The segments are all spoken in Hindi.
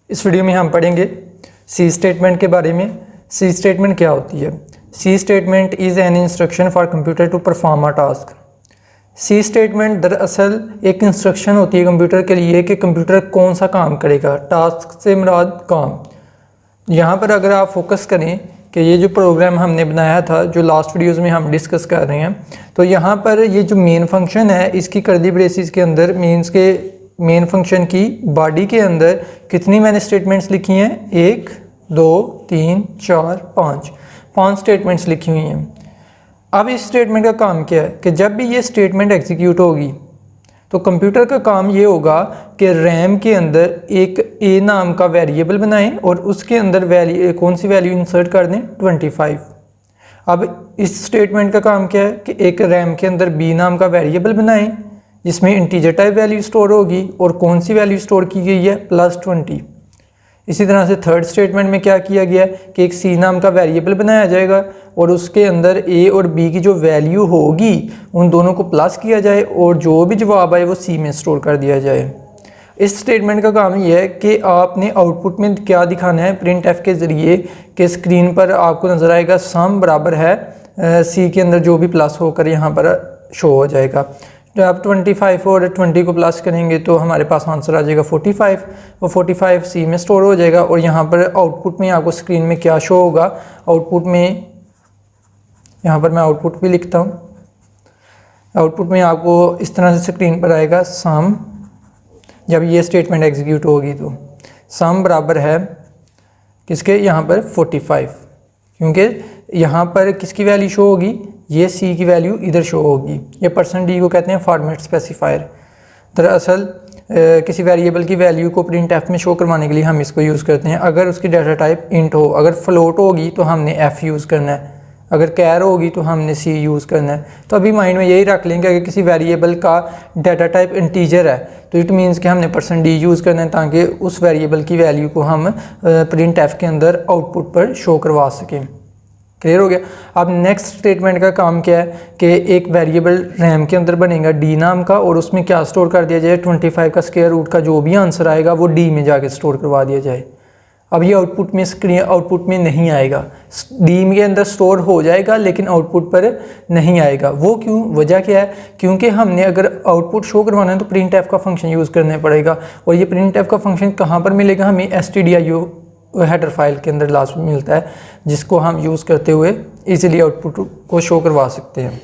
इस वीडियो में हम पढ़ेंगे सी स्टेटमेंट के बारे में। सी स्टेटमेंट क्या होती है? C statement is an instruction for computer to perform a task. C statement दरअसल एक इंस्ट्रक्शन होती है कंप्यूटर के लिए कि कंप्यूटर कौन सा काम करेगा। टास्क से मुराद काम। यहाँ पर अगर आप फोकस करें कि ये जो प्रोग्राम हमने बनाया था, जो लास्ट वीडियोज़ में हम डिस्कस कर रहे हैं, तो यहाँ पर ये जो मेन फंक्शन है इसकी कर्ली ब्रेसिस के अंदर मीन्स के मेन फंक्शन की बॉडी के अंदर कितनी मैंने स्टेटमेंट्स लिखी हैं? 1 2 3 4 5 स्टेटमेंट्स लिखी हुई हैं। अब इस स्टेटमेंट का काम क्या है कि जब भी ये स्टेटमेंट एग्जीक्यूट होगी तो कंप्यूटर का काम ये होगा कि रैम के अंदर एक ए नाम का वेरिएबल बनाएं और उसके अंदर कौन सी वैल्यू इंसर्ट कर दें? 25। अब इस स्टेटमेंट का काम क्या है कि एक रैम के अंदर बी नाम का वेरिएबल बनाएं जिसमें इंटीजर टाइप वैल्यू स्टोर होगी और कौन सी वैल्यू स्टोर की गई है? +20। इसी तरह से थर्ड स्टेटमेंट में क्या किया गया है कि एक सी नाम का वेरिएबल बनाया जाएगा और उसके अंदर ए और बी की जो वैल्यू होगी उन दोनों को प्लस किया जाए और जो भी जवाब आए वो सी में स्टोर कर दिया जाए। इस स्टेटमेंट का काम ये है कि आपने आउटपुट में क्या दिखाना है प्रिंट एफ के ज़रिए कि स्क्रीन पर आपको नज़र आएगा सम बराबर है सी के अंदर जो भी प्लस होकर यहाँ पर शो हो जाएगा। तो आप 25 और 20 को प्लस करेंगे तो हमारे पास आंसर आ जाएगा 45। वो 45 सी में स्टोर हो जाएगा और यहाँ पर आउटपुट में आपको स्क्रीन में क्या शो होगा? आउटपुट में यहाँ पर मैं आउटपुट भी लिखता हूँ। आउटपुट में आपको इस तरह से स्क्रीन पर आएगा सम, जब ये स्टेटमेंट एग्जीक्यूट होगी तो सम बराबर है किसके? यहाँ पर 45, क्योंकि यहाँ पर किसकी वैल्यू शो होगी? ये सी की वैल्यू इधर शो होगी। ये %d को कहते हैं फॉर्मेट स्पेसिफायर। दरअसल किसी वेरिएबल की वैल्यू को प्रिंट एफ में शो करवाने के लिए हम इसको यूज़ करते हैं। अगर उसकी डाटा टाइप इंट हो, अगर फ्लोट होगी तो हमने एफ यूज़ करना है, अगर कैर होगी तो हमने सी यूज़ करना है। तो अभी माइंड में यही रख लेंगे अगर किसी वेरिएबल का डाटा टाइप इंटीजर है तो इट मीन्स कि हमने %d यूज़ करना है ताकि उस वेरिएबल की वैल्यू को हम प्रिंट एफ के अंदर आउटपुट पर शो करवा सकें। क्लियर हो गया? अब नेक्स्ट स्टेटमेंट का काम क्या है कि एक वेरिएबल रैम के अंदर बनेगा डी नाम का और उसमें क्या स्टोर कर दिया जाए? 25 का स्क्वायर रूट का जो भी आंसर आएगा वो डी में जाके स्टोर करवा दिया जाए। अब ये आउटपुट में नहीं आएगा, डी के अंदर स्टोर हो जाएगा लेकिन आउटपुट पर नहीं आएगा। वो क्यों? वजह क्या है? क्योंकि हमने अगर आउटपुट शो करवाना है तो प्रिंट एफ का फंक्शन यूज़ करना पड़ेगा और ये प्रिंट एफ का फंक्शन कहाँ पर मिलेगा? हमें stdio हेडर फाइल के अंदर लास्ट में मिलता है, जिसको हम यूज़ करते हुए इजीली आउटपुट को शो करवा सकते हैं।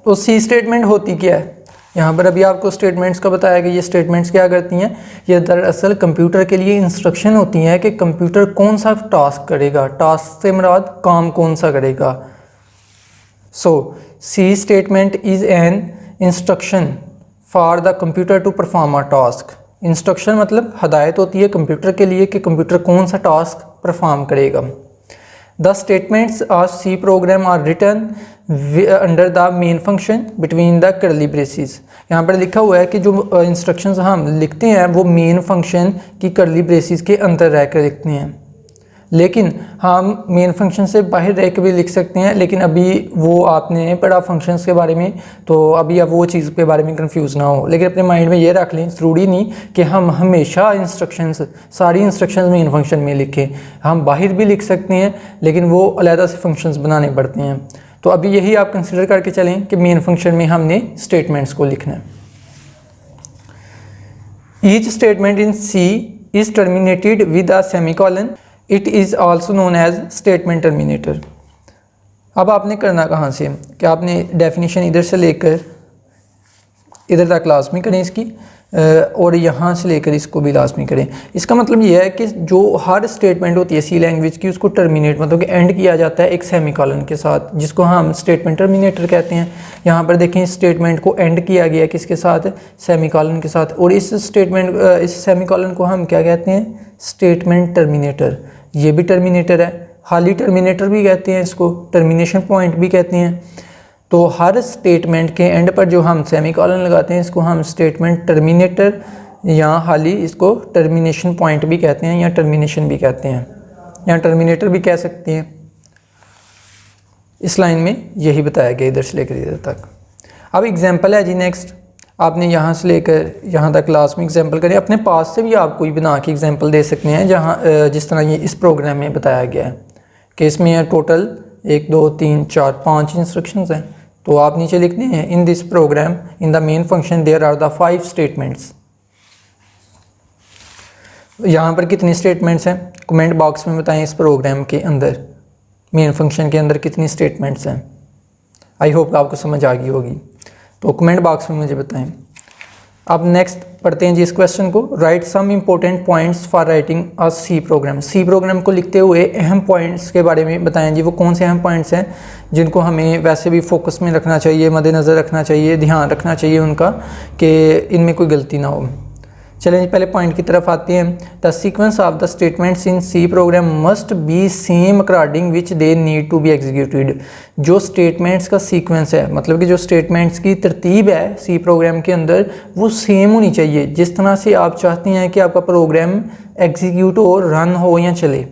तो सी स्टेटमेंट होती क्या है? यहाँ पर अभी आपको स्टेटमेंट्स का बताया कि ये स्टेटमेंट्स क्या करती हैं। ये दरअसल कंप्यूटर के लिए इंस्ट्रक्शन होती हैं कि कंप्यूटर कौन सा टास्क करेगा। टास्क से मुराद काम कौन सा करेगा। So C statement is an instruction for the computer to perform a task. Instruction मतलब हदायत होती है कंप्यूटर के लिए कि कंप्यूटर कौन सा टास्क परफॉर्म करेगा। The statements of C program are written under the main function between the curly braces. यहाँ पर लिखा हुआ है कि जो इंस्ट्रक्शंस हम लिखते हैं वो मेन फंक्शन की कर्ली ब्रेसिस के अंदर रह कर लिखते हैं, लेकिन हम मेन फंक्शन से बाहर रह के भी लिख सकते हैं। लेकिन अभी वो आपने पढ़ा फंक्शंस के बारे में तो अभी अब वो चीज़ के बारे में कंफ्यूज ना हो, लेकिन अपने माइंड में ये रख लें ज़रूरी नहीं कि हम हमेशा सारी इंस्ट्रक्शंस मेन फंक्शन में लिखें। हम बाहर भी लिख सकते हैं लेकिन वो अलहदा से फंक्शंस बनाने पड़ते हैं। तो अभी यही आप कंसिडर करके चलें कि मेन फंक्शन में हमने स्टेटमेंट्स को लिखना है। Each statement in C is terminated with a semicolon. It is also known as statement terminator. अब आपने करना कहाँ से कि आपने डेफिनेशन इधर से लेकर इधर तक लाजमी करें इसकी और यहाँ से लेकर इसको भी लाजमी करें। इसका मतलब ये है कि जो हर स्टेटमेंट होती है सी लैंग्वेज की उसको टर्मिनेट मतलब कि एंड किया जाता है एक सेमीकोलन के साथ, जिसको हम स्टेटमेंट टर्मिनेटर कहते हैं। यहाँ पर देखें स्टेटमेंट को एंड किया गया किसके साथ? सेमीकोलन के साथ। और इस सेमीकोलन को हम क्या कहते हैं? Statement terminator. ये भी टर्मिनेटर है, खाली टर्मिनेटर भी कहते हैं इसको, टर्मिनेशन पॉइंट भी कहते हैं। तो हर स्टेटमेंट के एंड पर जो हम सेमीकोलन लगाते हैं इसको हम स्टेटमेंट टर्मिनेटर या हाली इसको टर्मिनेशन पॉइंट भी कहते हैं या टर्मिनेशन भी कहते हैं या टर्मिनेटर भी कह सकते हैं। इस लाइन में यही बताया गया इधर से लेकर इधर तक। अब एग्जांपल है जी नेक्स्ट। आपने यहाँ से लेकर यहाँ तक क्लास में एग्जांपल करें, अपने पास से भी आप कोई बना के एग्जांपल दे सकते हैं, जहाँ जिस तरह ये इस प्रोग्राम में बताया गया है कि इसमें टोटल 1 2 3 4 5 इंस्ट्रक्शंस हैं। तो आप नीचे लिखते हैं in this program in the main function there are the 5 statements. यहाँ पर कितनी स्टेटमेंट्स हैं कमेंट बॉक्स में बताएं, इस प्रोग्राम के अंदर मेन फंक्शन के अंदर कितनी स्टेटमेंट्स हैं। आई होप आपको समझ आ गई होगी, तो कमेंट बॉक्स में मुझे बताएं। अब नेक्स्ट पढ़ते हैं जी इस क्वेश्चन को। Write some important points for writing a C program. C program को लिखते हुए अहम पॉइंट्स के बारे में बताएं जी, वो कौन से अहम पॉइंट्स हैं जिनको हमें वैसे भी फोकस में रखना चाहिए, मद्देनज़र रखना चाहिए, ध्यान रखना चाहिए उनका कि इनमें कोई गलती ना हो। चलें पहले पॉइंट की तरफ आते हैं। The sequence of the statements in C program must be same according which they need to be executed. जो स्टेटमेंट्स का सीक्वेंस है, मतलब कि जो स्टेटमेंट्स की तरतीब है सी प्रोग्राम के अंदर, वो सेम होनी चाहिए जिस तरह से आप चाहते हैं कि आपका प्रोग्राम एग्जीक्यूट हो, रन हो या चले।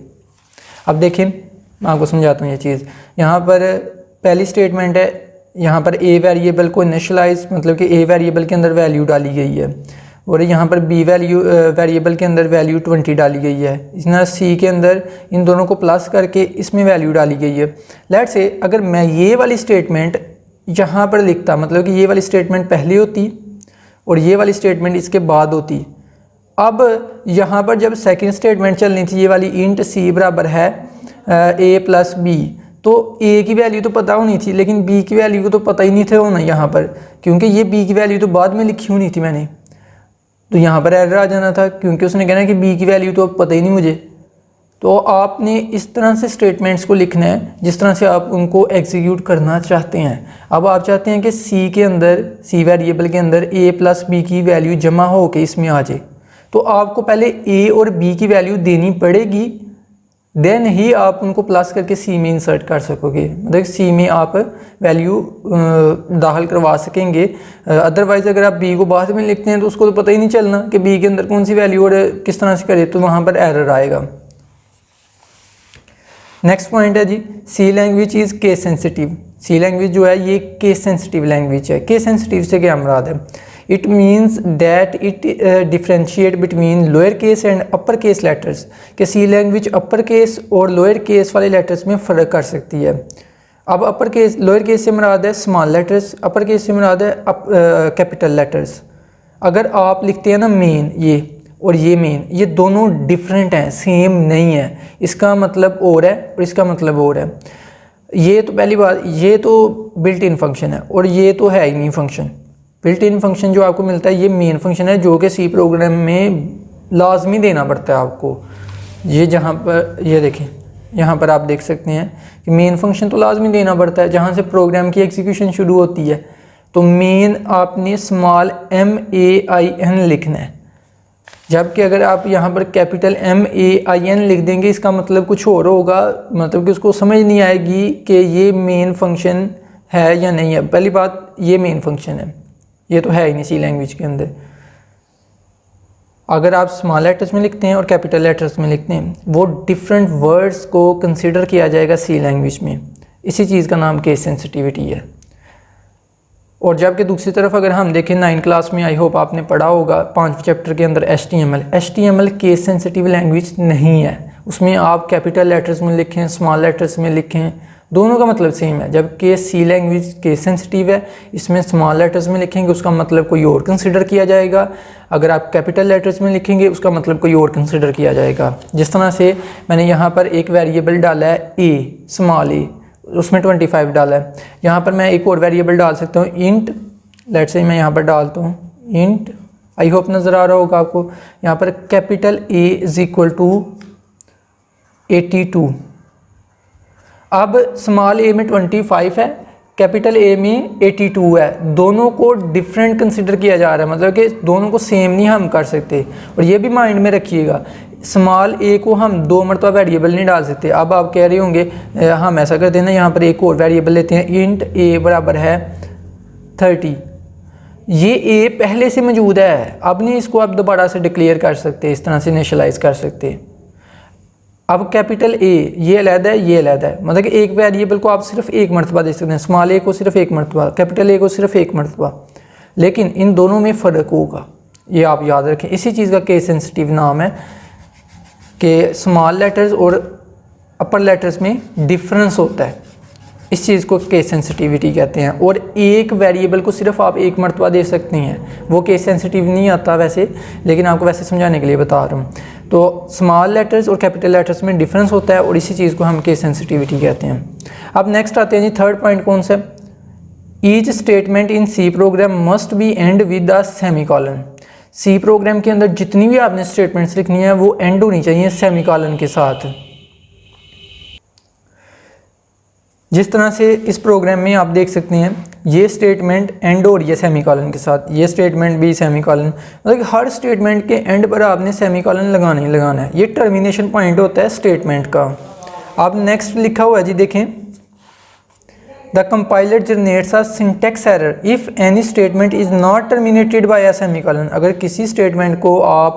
अब देखें मैं आपको समझाता हूँ ये चीज़। यहाँ पर पहली स्टेटमेंट है, यहाँ पर ए वेरिएबल को इनिशियलाइज, मतलब कि ए वेरिएबल के अंदर वैल्यू डाली गई है, और यहाँ पर बी वेरिएबल के अंदर वैल्यू 20 डाली गई है। इस तरह सी के अंदर इन दोनों को प्लस करके इसमें वैल्यू डाली गई है। लेट्स से अगर मैं ये वाली स्टेटमेंट यहाँ पर लिखता, मतलब कि ये वाली स्टेटमेंट पहले होती और ये वाली स्टेटमेंट इसके बाद होती। अब यहाँ पर जब सेकंड स्टेटमेंट चलनी थी, ये वाली इंट सी बराबर है ए प्लस बी, तो ए की वैल्यू तो पता होनी थी, लेकिन बी की वैल्यू को तो पता ही नहीं था होना यहाँ पर, क्योंकि ये बी की वैल्यू तो बाद में लिखी होनी थी मैंने। तो यहाँ पर एरर आ जाना था, क्योंकि उसने कहना कि बी की वैल्यू तो अब पता ही नहीं मुझे। तो आपने इस तरह से स्टेटमेंट्स को लिखना है जिस तरह से आप उनको एग्जीक्यूट करना चाहते हैं। अब आप चाहते हैं कि सी के अंदर, सी वेरिएबल के अंदर ए प्लस बी की वैल्यू जमा हो के इसमें आ जाए, तो आपको पहले ए और बी की वैल्यू देनी पड़ेगी, देन ही आप उनको प्लस करके सी में इंसर्ट कर सकोगे, मतलब सी में आप वैल्यू दाखिल करवा सकेंगे। अदरवाइज़ अगर आप बी को बाद में लिखते हैं तो उसको तो पता ही नहीं चलना कि बी के अंदर कौन सी वैल्यू और किस तरह से करे, तो वहाँ पर एरर आएगा। नेक्स्ट पॉइंट है जी, C language is case sensitive. C language जो है ये केस सेंसिटिव लैंग्वेज है। केस सेंसिटिव से क्या मुराद है? It means that it differentiate between lower case and upper case letters, कि सी लैंग्वेज अपर केस और लोअर केस वाले लेटर्स में फ़र्क कर सकती है। अब अपर केस, लोअर केस से मुराद है स्मॉल लेटर्स, अपर केस से मुराद है कैपिटल लेटर्स। अगर आप लिखते हैं ना मेन, ये और ये मेन, ये दोनों डिफरेंट हैं, सेम नहीं है। इसका मतलब और है और इसका मतलब और है। ये तो पहली बात, ये तो बिल्ट इन फंक्शन है और ये तो है ही नहीं फंक्शन। बिल्ट इन फंक्शन जो आपको मिलता है ये मेन फंक्शन है, जो कि सी प्रोग्राम में लाजमी देना पड़ता है आपको। ये जहाँ पर ये देखें, यहाँ पर आप देख सकते हैं कि मेन फंक्शन तो लाजमी देना पड़ता है जहाँ से प्रोग्राम की एग्जीक्यूशन शुरू होती है। तो मेन आपने स्मॉल MAIN लिखना है, जबकि अगर आप यहाँ पर कैपिटल MAIN लिख देंगे इसका मतलब कुछ और होगा, मतलब कि उसको समझ नहीं आएगी कि ये मेन फंक्शन है या नहीं है। पहली बात, ये मेन फंक्शन है, ये तो है ही नहीं सी लैंग्वेज के अंदर। अगर आप स्मॉल लेटर्स में लिखते हैं और कैपिटल लेटर्स में लिखते हैं, वो डिफरेंट वर्ड्स को कंसिडर किया जाएगा सी लैंग्वेज में। इसी चीज़ का नाम केस सेंसिटिविटी है। और जबकि दूसरी तरफ अगर हम देखें 9th क्लास में, आई होप आपने पढ़ा होगा 5th चैप्टर के अंदर HTML केस सेंसिटिव लैंग्वेज नहीं है। उसमें आप कैपिटल लेटर्स में लिखें, स्मॉल लेटर्स में लिखें, दोनों का मतलब सेम है। जबकि सी लैंग्वेज केस सेंसिटिव है, इसमें स्मॉल लेटर्स में लिखेंगे उसका मतलब कोई और कंसिडर किया जाएगा, अगर आप कैपिटल लेटर्स में लिखेंगे उसका मतलब कोई और कंसिडर किया जाएगा। जिस तरह से मैंने यहाँ पर एक वेरिएबल डाला है ए, स्मॉल ए, उसमें 25 डाला है। यहाँ पर मैं एक और वेरिएबल डाल सकता हूँ इंट, लेट्स से मैं यहाँ पर डालता हूँ इंट, आई होप नज़र आ रहा होगा आपको। यहाँ पर capital A is equal to 82। अब स्मॉल a में 25 है, कैपिटल A में 82 है, दोनों को डिफरेंट कंसिडर किया जा रहा है, मतलब कि दोनों को सेम नहीं हम कर सकते। और ये भी माइंड में रखिएगा, स्मॉल a को हम 2 मरतबा वेरिएबल नहीं डाल सकते। अब आप कह रहे होंगे हम ऐसा करते हैं ना, यहाँ पर एक और वेरिएबल लेते हैं, इंट a बराबर है 30। ये a पहले से मौजूद है, अब नहीं इसको आप दोबारा से डिक्लेयर कर सकते, इस तरह से इनिशियलाइज कर सकते। अब कैपिटल A ये अलहदा है, ये अलहदा है, मतलब कि एक वेरिएबल को आप सिर्फ एक मरतबा दे सकते हैं, स्मॉल a को सिर्फ एक मरतबा, कैपिटल A को सिर्फ एक मरतबा। लेकिन इन दोनों में फ़र्क होगा, ये आप याद रखें। इसी चीज़ का केस सेंसिटिव नाम है कि स्मॉल लेटर्स और अपर लेटर्स में डिफरेंस होता है, इस चीज़ को केस सेंसिटिविटी कहते हैं। और एक वेरिएबल को सिर्फ आप एक मरतबा दे सकती हैं, वो केस सेंसिटिव नहीं आता वैसे, लेकिन आपको वैसे समझाने के लिए बता रहा हूँ। तो स्मॉल लेटर्स और कैपिटल लेटर्स में डिफरेंस होता है और इसी चीज़ को हम केस सेंसिटिविटी कहते हैं। अब नेक्स्ट आते हैं जी, थर्ड पॉइंट कौन सा? Each statement in C program must be end with a semicolon. C program के अंदर जितनी भी आपने स्टेटमेंट्स लिखनी है वो एंड होनी चाहिए सेमीकोलन के साथ। जिस तरह से इस प्रोग्राम में आप देख सकते हैं ये स्टेटमेंट एंड हो रही है सेमीकोलन के साथ, ये स्टेटमेंट भी सेमीकोलन, मतलब हर स्टेटमेंट के एंड पर आपने सेमीकोलन लगाना ही लगाना है। ये टर्मिनेशन पॉइंट होता है स्टेटमेंट का। आप नेक्स्ट लिखा हुआ है जी, देखें, the compiler generates a syntax error if any statement is not terminated bye a semicolon. अगर किसी स्टेटमेंट को आप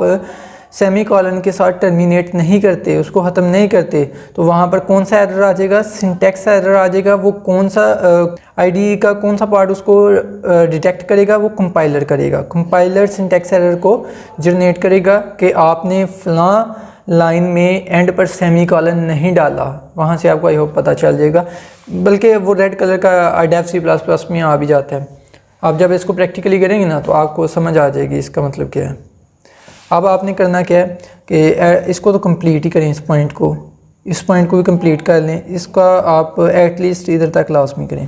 सेमीकोलन के साथ टर्मिनेट नहीं करते, उसको ख़त्म नहीं करते, तो वहाँ पर कौन सा एरर आ जाएगा? सिंटैक्स एरर आ जाएगा। वो कौन सा आईडी का कौन सा पार्ट उसको डिटेक्ट करेगा? वो कंपाइलर करेगा। कंपाइलर सिंटैक्स एरर को जनरेट करेगा कि आपने फ़लाँ लाइन में एंड पर सेमीकोलन नहीं डाला। वहाँ से आपको आई होप पता चल जाएगा, बल्कि वो रेड कलर का IDEF C++ में आ भी जाता है। आप जब इसको प्रैक्टिकली करेंगे ना तो आपको समझ आ जाएगी इसका मतलब क्या है। अब आपने करना क्या है कि इसको तो कंप्लीट ही करें, इस पॉइंट को भी कंप्लीट कर लें। इसका आप एटलीस्ट इधर तक लाजमी करें।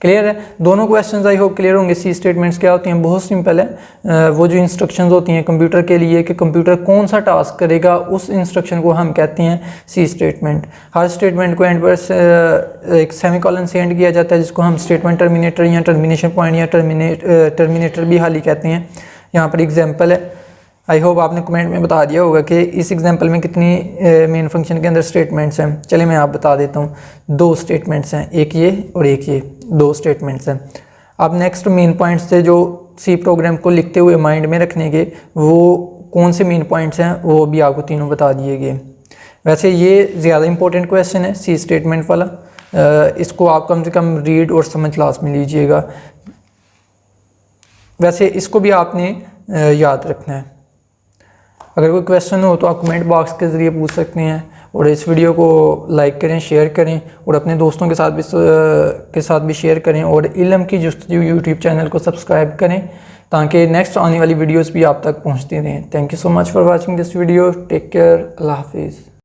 क्लियर है? दोनों क्वेश्चंस आई होप क्लियर होंगे। सी स्टेटमेंट्स क्या होती हैं? बहुत सिंपल है। वो जो इंस्ट्रक्शंस होती हैं कंप्यूटर के लिए कि कंप्यूटर कौन सा टास्क करेगा, उस इंस्ट्रक्शन को हम कहते हैं सी स्टेटमेंट। हर स्टेटमेंट को एंड पर एक सेमीकोलन से एंड किया जाता है, जिसको हम स्टेटमेंट टर्मिनेटर या टर्मिनेशन पॉइंट या टर्मिनेटर भी हाल ही कहते हैं। यहाँ पर एग्जाम्पल है, आई होप आपने कमेंट में बता दिया होगा कि इस एग्जांपल में कितनी मेन फंक्शन के अंदर स्टेटमेंट्स हैं। चलिए मैं आप बता देता हूँ, 2 स्टेटमेंट्स हैं, एक ये और एक ये, 2 स्टेटमेंट्स हैं। अब नेक्स्ट मेन पॉइंट्स थे जो सी प्रोग्राम को लिखते हुए माइंड में रखने के, वो कौन से मेन पॉइंट्स हैं वो भी आपको तीनों बता दिए गए। वैसे ये ज़्यादा इंपॉर्टेंट क्वेश्चन है सी स्टेटमेंट वाला, इसको आप कम से कम रीड और समझ क्लास में लीजिएगा। वैसे इसको भी आपने याद रखना है। अगर कोई क्वेश्चन हो तो आप कमेंट बॉक्स के ज़रिए पूछ सकते हैं, और इस वीडियो को लाइक करें, शेयर करें और अपने दोस्तों के साथ भी शेयर करें, और इल्म की जुस्तजू यूट्यूब चैनल को सब्सक्राइब करें ताकि नेक्स्ट आने वाली वीडियोस भी आप तक पहुंचती रहें। Thank you so much for watching this video. Take care. Allah हाफिज़।